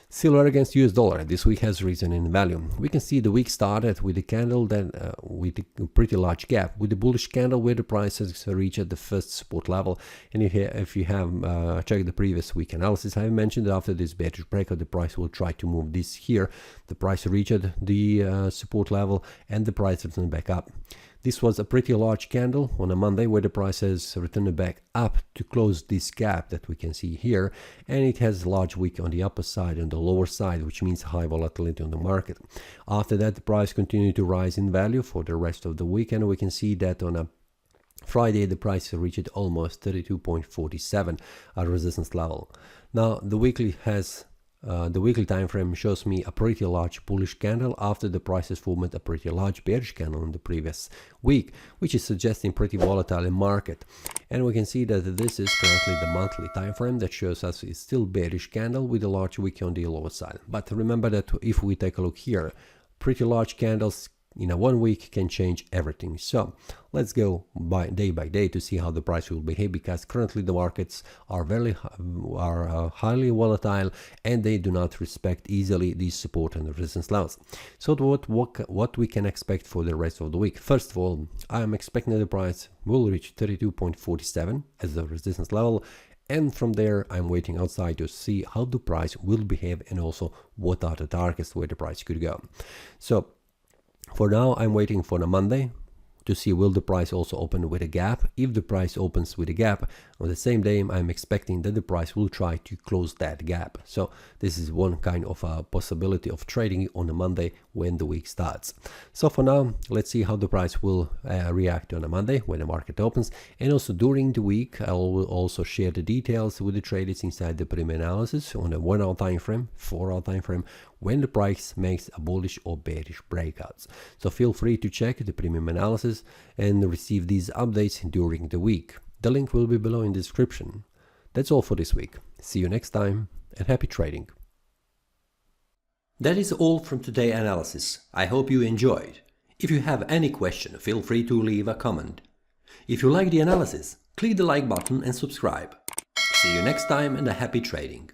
Silver against US dollar this week has risen in value. We can see the week started with a candle that with a pretty large gap, with the bullish candle where the price has reached the first support level. And if you have checked the previous week analysis, I mentioned that after this bearish breakout, the price will try to move this here. The price reached the support level and the price returned back up. This was a pretty large candle on a Monday where the price has returned back up to close this gap that we can see here, and it has a large wick on the upper side and the lower side, which means high volatility on the market. After that, the price continued to rise in value for the rest of the week, and we can see that on a Friday the price reached almost 32.47, a resistance level. Now the weekly time frame shows me a pretty large bullish candle after the price has formed a pretty large bearish candle in the previous week, which is suggesting pretty volatile market. And we can see that this is currently the monthly time frame that shows us it's still bearish candle with a large wick on the lower side. But remember that if we take a look here, pretty large candles in a 1 week can change everything. So let's go by day to see how the price will behave, because currently the markets are highly volatile and they do not respect easily these support and resistance levels. So what we can expect for the rest of the week? First of all, I am expecting that the price will reach 32.47 as a resistance level, and from there I'm waiting outside to see how the price will behave and also what are the targets where the price could go. So for now, I'm waiting for the Monday to see will the price also open with a gap. If the price opens with a gap on the same day, I'm expecting that the price will try to close that gap. So this is one kind of a possibility of trading on a Monday when the week starts. So for now, let's see how the price will react on a Monday when the market opens. And also during the week, I will also share the details with the traders inside the premium analysis on a 1 hour time frame, 4 hour time frame, when the price makes a bullish or bearish breakouts. So feel free to check the premium analysis and receive these updates during the week. The link will be below in the description. That's all for this week. See you next time and happy trading. That is all from today's analysis. I hope you enjoyed. If you have any question, feel free to leave a comment. If you like the analysis, click the like button and subscribe. See you next time and a happy trading.